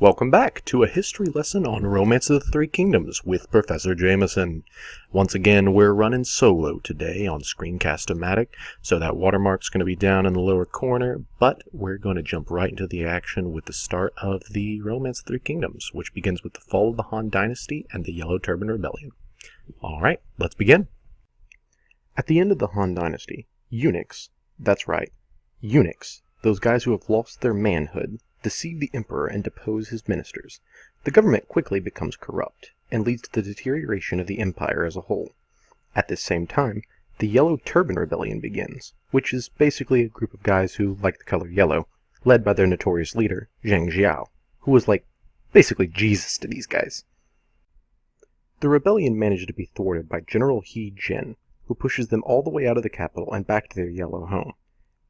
Welcome back to a history lesson on Romance of the Three Kingdoms with Professor Jameson. Once again, we're running solo today on Screencast-O-Matic, so that watermark's going to be down in the lower corner, but we're going to jump right into the action with the start of the Romance of the Three Kingdoms, which begins with the fall of the Han Dynasty and the Yellow Turban Rebellion. Alright, let's begin. At the end of the Han Dynasty, eunuchs, that's right, eunuchs, those guys who have lost their manhood, deceive the emperor and depose his ministers. The government quickly becomes corrupt, and leads to the deterioration of the empire as a whole. At this same time, the Yellow Turban Rebellion begins, which is basically a group of guys who like the color yellow, led by their notorious leader, Zhang Jiao, who was like, basically Jesus to these guys. The rebellion managed to be thwarted by General He Jin, who pushes them all the way out of the capital and back to their yellow home,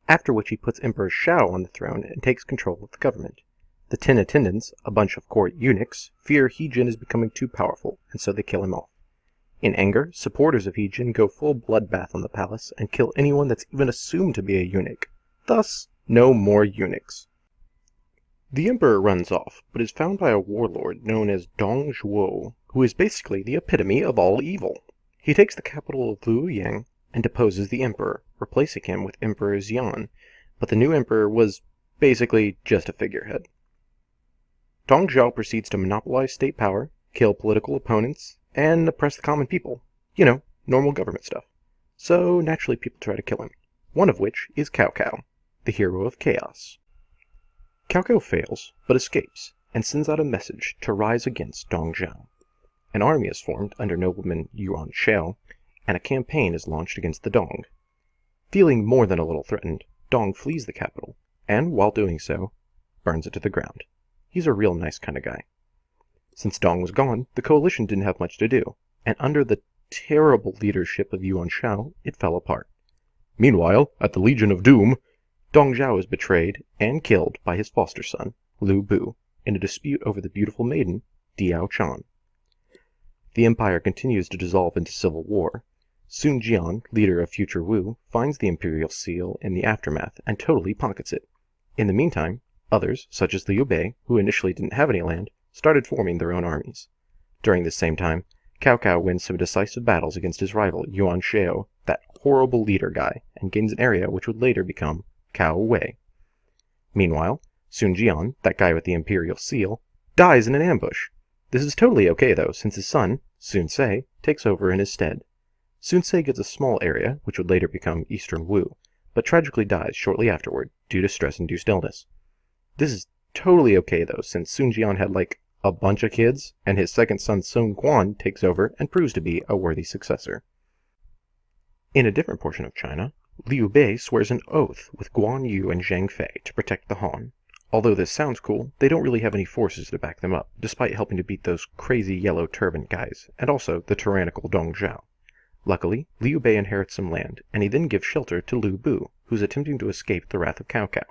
after which he puts Emperor Shao on the throne and takes control of the government. The 10 attendants, a bunch of court eunuchs, fear He Jin is becoming too powerful, and so they kill him off. In anger, supporters of He Jin go full bloodbath on the palace and kill anyone that's even assumed to be a eunuch. Thus, no more eunuchs. The emperor runs off, but is found by a warlord known as Dong Zhuo, who is basically the epitome of all evil. He takes the capital of Luoyang and deposes the emperor, replacing him with Emperor Xian, but the new emperor was basically just a figurehead. Dong Zhuo proceeds to monopolize state power, kill political opponents, and oppress the common people. You know, normal government stuff. So naturally people try to kill him, one of which is Cao Cao, the hero of chaos. Cao Cao fails, but escapes, and sends out a message to rise against Dong Zhuo. An army is formed under nobleman Yuan Shao, and a campaign is launched against the Dong. Feeling more than a little threatened, Dong flees the capital, and while doing so, burns it to the ground. He's a real nice kind of guy. Since Dong was gone, the coalition didn't have much to do, and under the terrible leadership of Yuan Shao, it fell apart. Meanwhile, at the Legion of Doom, Dong Zhuo is betrayed and killed by his foster son, Liu Bu, in a dispute over the beautiful maiden, Diao Chan. The empire continues to dissolve into civil war. Sun Jian, leader of future Wu, finds the imperial seal in the aftermath and totally pockets it. In the meantime, others, such as Liu Bei, who initially didn't have any land, started forming their own armies. During this same time, Cao Cao wins some decisive battles against his rival Yuan Shao, that horrible leader guy, and gains an area which would later become Cao Wei. Meanwhile, Sun Jian, that guy with the imperial seal, dies in an ambush. This is totally okay though, since his son, Sun Ce, takes over in his stead. Sun Ce gets a small area, which would later become Eastern Wu, but tragically dies shortly afterward due to stress-induced illness. This is totally okay though, since Sun Jian had like a bunch of kids, and his second son Sun Quan takes over and proves to be a worthy successor. In a different portion of China, Liu Bei swears an oath with Guan Yu and Zhang Fei to protect the Han. Although this sounds cool, they don't really have any forces to back them up, despite helping to beat those crazy yellow turban guys, and also the tyrannical Dong Zhuo. Luckily, Liu Bei inherits some land, and he then gives shelter to Liu Bu, who's attempting to escape the wrath of Cao Cao.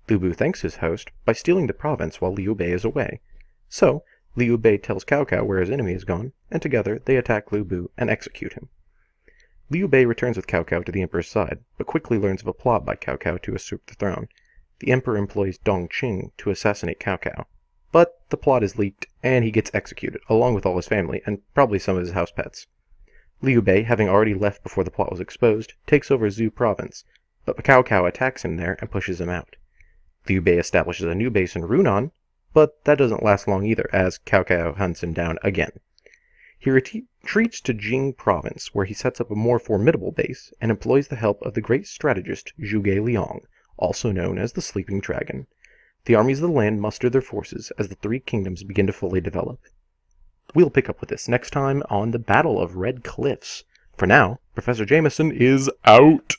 Liu Bu thanks his host by stealing the province while Liu Bei is away. So, Liu Bei tells Cao Cao where his enemy is gone, and together they attack Liu Bu and execute him. Liu Bei returns with Cao Cao to the emperor's side, but quickly learns of a plot by Cao Cao to usurp the throne. The emperor employs Dong Qing to assassinate Cao Cao, but the plot is leaked, and he gets executed, along with all his family, and probably some of his house pets. Liu Bei, having already left before the plot was exposed, takes over Zhou province, but Cao Cao attacks him there and pushes him out. Liu Bei establishes a new base in Runan, but that doesn't last long either, as Cao Cao hunts him down again. He retreats to Jing province, where he sets up a more formidable base, and employs the help of the great strategist Zhuge Liang, also known as the Sleeping Dragon. The armies of the land muster their forces as the Three Kingdoms begin to fully develop. We'll pick up with this next time on the Battle of Red Cliffs. For now, Professor Jameson is out!